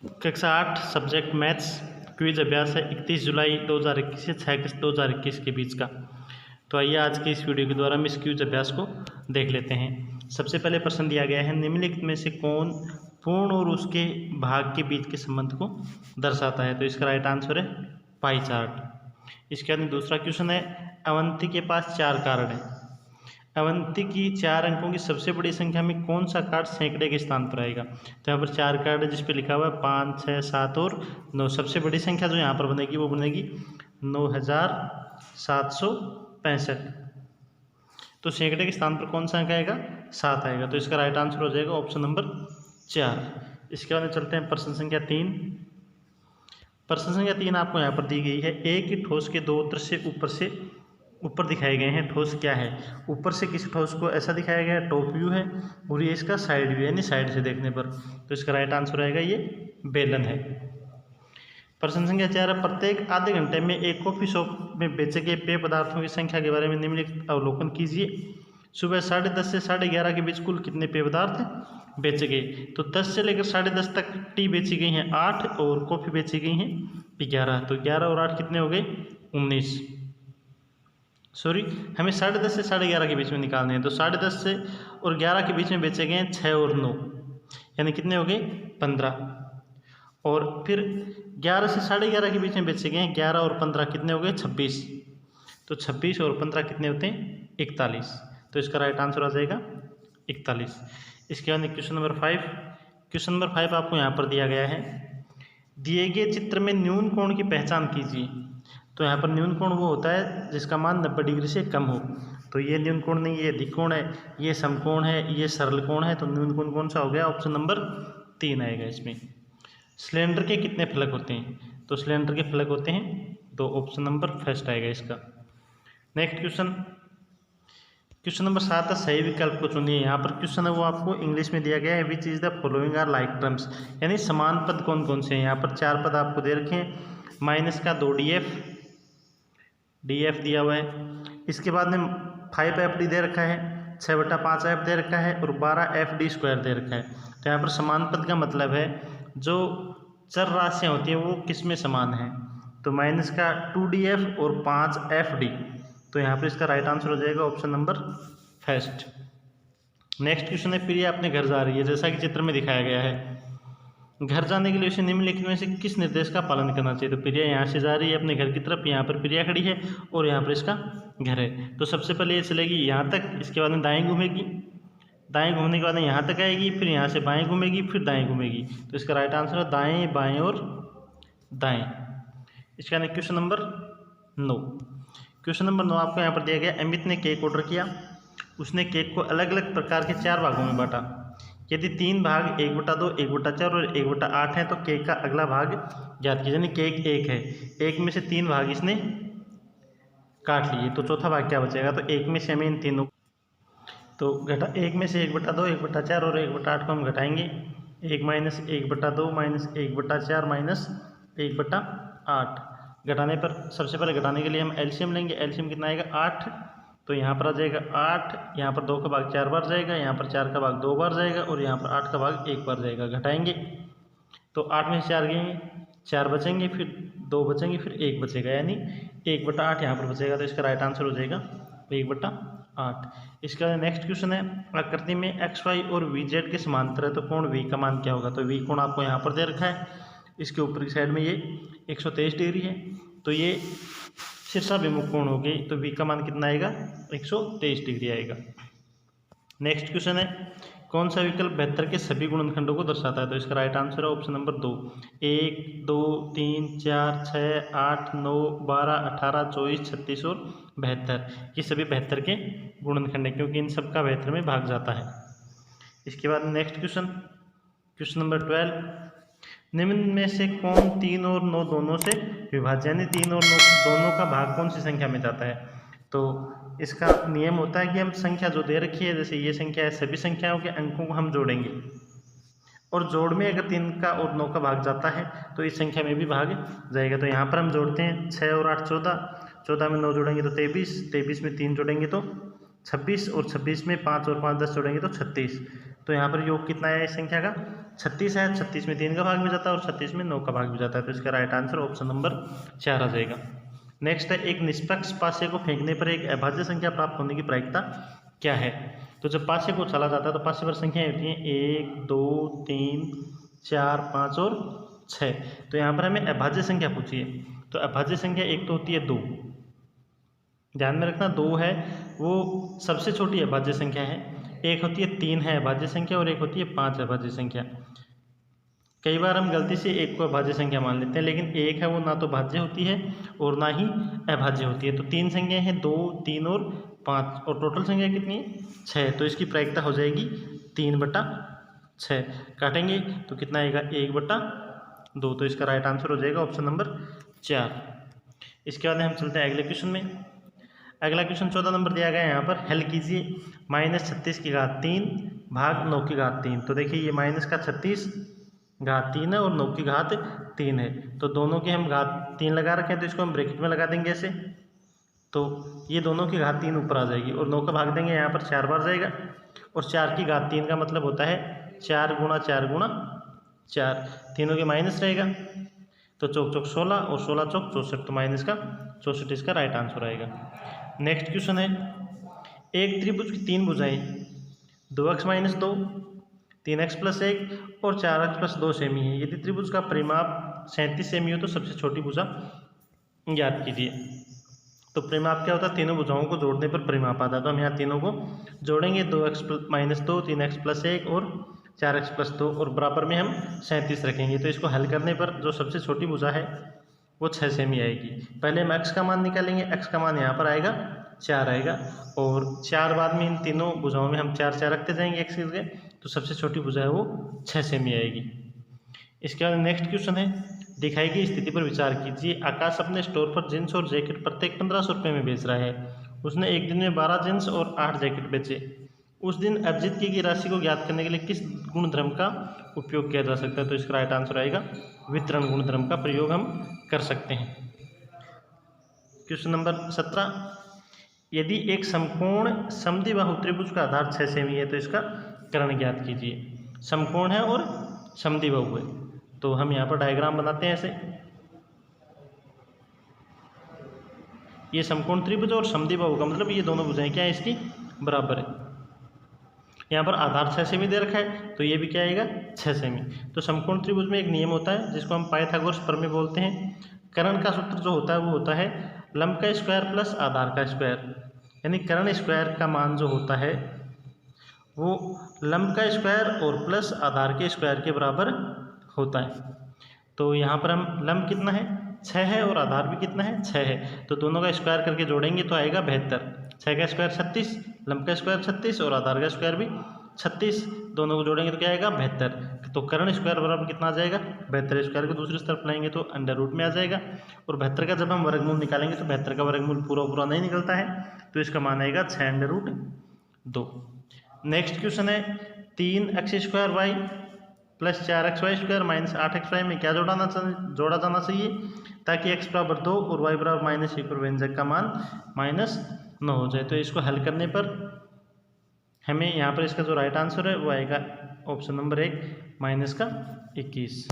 कक्षा 8 subject maths quiz अभ्यास है 31 जुलाई 2021 से 6 अगस्त 2021 के बीच का। तो आइए आज के इस वीडियो के द्वारा हम इस क्विज अभ्यास को देख लेते हैं। सबसे पहले प्रश्न दिया गया है, निम्नलिखित में से कौन पूर्ण और उसके भाग के बीच के संबंध को दर्शाता है। तो इसका राइट आंसर है पाई चार्ट। इसके बाद दूसरा क्वेश्चन है, अवंती के पास 4 कार्ड है। अवंती की 4 अंकों की सबसे बड़ी संख्या में कौन सा कार्ड सैकड़े के स्थान पर आएगा। तो यहाँ पर 4 कार्ड है जिस पे लिखा हुआ है 5, 6, 7 और 9। सबसे बड़ी संख्या जो यहाँ पर बनेगी वो बनेगी 9765। तो सैकड़े के स्थान पर कौन सा अंक आएगा, 7 आएगा। तो इसका राइट आंसर हो जाएगा ऑप्शन नंबर 4। इसके बाद चलते हैं प्रश्न संख्या 3। प्रश्न संख्या 3 आपको यहाँ पर दी गई है, एक ही ठोस के दो दृश्य ऊपर दिखाए गए हैं। ठोस क्या है, ऊपर से किसी ठोस को ऐसा दिखाया गया है, टॉप व्यू है, और ये इसका साइड व्यू है, यानी साइड से देखने पर। तो इसका राइट आंसर आएगा ये बेलन है। प्रश्न संख्या 4, प्रत्येक आधे घंटे में एक कॉफी शॉप में बेचे गए पेय पदार्थों की संख्या के बारे में निम्नलिखित अवलोकन कीजिए। सुबह 10:30 से 11:30 के बीच कुल कितने पेय पदार्थ बेचे गए। तो 10 से लेकर 10:30 तक टी बेची गई हैं 8 और कॉफ़ी बेची गई हैं 11। तो 11 और 8 कितने हो गए, 19। सॉरी, हमें 10:30 से 11:30 के बीच में निकालने हैं। तो 10:30 से और 11 के बीच में बेचे गए हैं 6 और 9, यानी कितने हो गए, 15। और फिर 11 से 11:30 के बीच में बेचे गए हैं 11 और 15, कितने हो गए, 26। तो 26 और 15 कितने होते हैं, 41। तो इसका राइट आंसर आ जाएगा 41। इसके बाद क्वेश्चन नंबर 5। क्वेश्चन नंबर 5 आपको यहाँ पर दिया गया है, दिए गए चित्र में न्यून कोण की पहचान कीजिए। तो यहाँ पर न्यून कोण वो होता है जिसका मान 90 डिग्री से कम हो। तो ये न्यून कोण नहीं, ये अधिक कोण है, ये समकोण है, ये सरल कोण है। तो न्यून कोण कौन सा हो गया, ऑप्शन नंबर 3 आएगा इसमें। सिलेंडर के कितने फलक होते हैं। तो सिलेंडर के फलक होते हैं 2, ऑप्शन नंबर फर्स्ट आएगा इसका। नेक्स्ट क्वेश्चन, क्वेश्चन नंबर 7 है, सही विकल्प को चुनिए। यहाँ पर क्वेश्चन है वो आपको इंग्लिश में दिया गया है, which is the following are like terms, यानी समान पद कौन कौन से हैं। यहाँ पर 4 पद आपको दे रखे हैं, माइनस का 2 डी एफ दिया हुआ है। इसके बाद में 5 एफ डी दे रखा है, 6/5 एफ दे रखा है, और 12 एफ डी स्क्वायर दे रखा है। तो यहाँ पर समान पद का मतलब है जो चर राशियाँ होती हैं वो किस में समान है। तो माइनस का 2df और 5fd। तो यहाँ पर इसका राइट आंसर हो जाएगा option number first. Next question है, प्रिया अपने घर जा रही है, जैसा कि चित्र में दिखाया गया है। घर जाने के लिए उसे निम्नलिखित में से किस निर्देश का पालन करना चाहिए। तो प्रिया यहाँ से जा रही है अपने घर की तरफ, यहाँ पर प्रिया खड़ी है और यहाँ पर इसका घर है। तो सबसे पहले ये चलेगी यहाँ तक, इसके बाद में दाएँ घूमेगी, दाएँ घूमने के बाद यहाँ तक आएगी, फिर यहाँ से बाएँ घूमेगी, फिर दाएँ घूमेगी। तो इसका राइट आंसर है दाएँ, बाएँ और दाएँ। इसका क्वेश्चन नंबर 9। क्वेश्चन नंबर 9 आपको यहाँ पर दिया गया, अमित ने केक ऑर्डर किया, उसने केक को अलग अलग प्रकार के 4 भागों में बांटा। यदि 3 भाग 1/2, 1/4 और 1/8 है तो केक का अगला भाग ज्ञात कीजिए। यानी केक 1 है, 1 में से 3 भाग इसने काट लिए, तो चौथा भाग क्या बचेगा। तो 1 में से हमें इन तीनों, तो घटा 1 में से 1/2, 1/4 और 1/8 को हम घटाएंगे। 1 माइनस 1/2 माइनस 1/4 माइनस 1/8। घटाने पर सबसे पहले घटाने के लिए हम एलसीएम लेंगे। एलसीएम कितना आएगा, 8। तो यहाँ पर आ जाएगा 8, यहाँ पर 2 का भाग 4 बार जाएगा, यहाँ पर 4 का भाग 2 बार जाएगा, और यहाँ पर 8 का भाग 1 बार जाएगा। घटाएंगे तो 8 में से 4 गए, 4 बचेंगे, फिर 2 बचेंगे, फिर 1 बचेगा, यानी 1/8 यहाँ पर बचेगा। तो इसका राइट आंसर हो जाएगा 1/8। इसका नेक्स्ट क्वेश्चन है, आकृति में एक्स वाई और वी जेड के समांतर है तो कोण वी का मान क्या होगा। तो वी कोण आपको यहाँ पर दे रखा है, इसके ऊपर की साइड में ये 123 डिग्री है, तो ये शीर्षाभिमुख कोण हो गई। तो वी का मान कितना आएगा, 123 डिग्री आएगा। नेक्स्ट क्वेश्चन है, कौन सा विकल्प बेहतर के सभी गुणनखंडों को दर्शाता है। तो इसका राइट आंसर है ऑप्शन नंबर 2। 1, 2, 3, 4, 6, 8, 9, 12, 18, 24, 36 और 72, ये सभी 72 के गुणनखंड है, क्योंकि इन सब का 72 में भाग जाता है। इसके बाद नेक्स्ट क्वेश्चन, क्वेश्चन नंबर 12, निम्न में से कौन 3 और 9 दोनों से विभाज्य, यानी 3 और 9 दोनों का भाग कौन सी संख्या में जाता है। तो इसका नियम होता है कि हम संख्या जो दे रखी है, जैसे ये संख्या है, सभी संख्याओं के अंकों को हम जोड़ेंगे, और जोड़ में अगर 3 का और 9 का भाग जाता है तो इस संख्या में भी भाग जाएगा। तो यहाँ पर हम जोड़ते हैं 6 और 8 14, 14 में 9 जोड़ेंगे तो 23, 23 में 3 जोड़ेंगे तो 26 और 26 में 5 और 5 10 जोड़ेंगे तो 36। तो यहाँ पर योग कितना है इस संख्या का? 36 है। 36 में 3 का भाग भी जाता है और 36 में 9 का भाग भी जाता है। तो इसका राइट आंसर ऑप्शन नंबर 4 आ जाएगा। नेक्स्ट है, एक निष्पक्ष पासे को फेंकने पर एक अभाज्य संख्या प्राप्त होने की प्रायिकता क्या है? तो जब पासे को चला जाता है तो पासे पर संख्याएं होती हैं 1 2 3 4 5 और 6। तो यहाँ पर हमें अभाज्य संख्या पूछी है। तो अभाज्य संख्या एक तो होती है 2, ध्यान में रखना 2 है वो सबसे छोटी अभाज्य संख्या है। एक होती है 3 है अभाज्य संख्या और एक होती है 5 अभाज्य संख्या। कई बार हम गलती से एक को अभाज्य संख्या मान लेते हैं, लेकिन एक है वो ना तो भाज्य होती है और ना ही अभाज्य होती है। तो 3 संख्याएं हैं 2 3 और 5 और टोटल संख्या कितनी है 6। तो इसकी प्रायिकता हो जाएगी 3/6। काटेंगे तो कितना आएगा 1/2। तो इसका राइट आंसर हो जाएगा ऑप्शन नंबर 4। इसके बाद हम चलते हैं अगले क्वेश्चन में। अगला क्वेश्चन 14 नंबर दिया गया है। यहाँ पर हल कीजिए -36⁻³ भाग 9⁻3। तो देखिए ये माइनस का 36⁻³ है और 9⁻3 है। तो दोनों के हम घात 3 लगा रखे हैं तो इसको हम ब्रैकेट में लगा देंगे ऐसे। तो ये दोनों की घात 3 ऊपर आ जाएगी और 9 का भाग देंगे यहाँ पर 4 बार जाएगा और 4 की घात 3 का मतलब होता है 4 × 4 × 4। तीनों के माइनस रहेगा तो चौक चौक 16 और 16 चौक 64। तो माइनस का 64 इसका राइट आंसर आएगा। नेक्स्ट क्वेश्चन है, एक त्रिभुज की 3 भुजाएं 2x - 2 3x + 1 और 4x + 2 सेमी है। यदि त्रिभुज का परिमाप 37 सेमी हो तो सबसे छोटी भुजा ज्ञात कीजिए। तो परिमाप क्या होता है? तीनों भुजाओं को जोड़ने पर परिमाप आता है। तो हम यहाँ तीनों को जोड़ेंगे 2x - 2 3x + 1 और 4x + 2 और बराबर में हम 37 रखेंगे। तो इसको हल करने पर जो सबसे छोटी भुजा है वो 6 सेमी आएगी। पहले हम x का मान निकालेंगे। x का मान यहाँ पर आएगा 4 आएगा और 4 बाद में इन तीनों भुजाओं में हम 4 4 रखते जाएंगे x के जगह। तो सबसे छोटी भुजा है वो 6 सेमी आएगी। इसके बाद नेक्स्ट क्वेश्चन है, दिखाई गई स्थिति पर विचार कीजिए। आकाश अपने स्टोर पर जींस और जैकेट प्रत्येक 1500 रुपये में बेच रहा है। उसने एक दिन में 12 जींस और 8 जैकेट बेचे। उस दिन अर्जित की गई राशि को ज्ञात करने के लिए किस गुणधर्म का उपयोग किया जा सकता है? तो इसका राइट आंसर आएगा वितरण गुणधर्म का प्रयोग हम कर सकते हैं। क्वेश्चन नंबर 17, यदि एक समकोण समद्विबाहु त्रिभुज का आधार 6 सेमी है तो इसका कर्ण ज्ञात कीजिए। समकोण है और समद्विबाहु है तो हम यहाँ पर डायग्राम बनाते हैं ऐसे। ये समकोण त्रिभुज और समद्विबाहु का मतलब ये दोनों भुजाएं क्या है इसकी बराबर है। यहाँ पर आधार 6 सेमी दे रखा है तो ये भी क्या आएगा 6 सेमी। तो समकोण त्रिभुज में एक नियम होता है जिसको हम पाइथागोरस प्रमेय बोलते हैं। कर्ण का सूत्र जो होता है वो होता है लंब का स्क्वायर प्लस आधार का स्क्वायर, यानी कर्ण स्क्वायर का मान जो होता है वो लंब का स्क्वायर और प्लस आधार के स्क्वायर के बराबर होता है। तो यहाँ पर हम लंब कितना है 6 है और आधार भी कितना है 6 है। तो दोनों का स्क्वायर करके जोड़ेंगे तो आएगा 72। 6 का स्क्वायर 36, लंब का स्क्वायर 36 और आधार का स्क्वायर भी 36। दोनों को जोड़ेंगे तो क्या आएगा 72। तो कर्ण स्क्वायर बराबर कितना आ जाएगा 72। स्क्वायर को दूसरी तरफ लाएंगे तो अंडर रूट में आ जाएगा और 72 का जब हम वर्गमूल निकालेंगे तो 72 का वर्गमूल पूरा नहीं निकलता है तो इसका मान आएगा 6√2। नेक्स्ट क्वेश्चन है, 3x² y + 4xy² - 8xy में क्या जोड़ा जाना चाहिए ताकि x = 2 और y = -1 पर व्यंजक का मान -9 हो जाए। तो इसको हल करने पर हमें यहाँ पर इसका जो राइट आंसर है वो आएगा ऑप्शन नंबर 1 -21।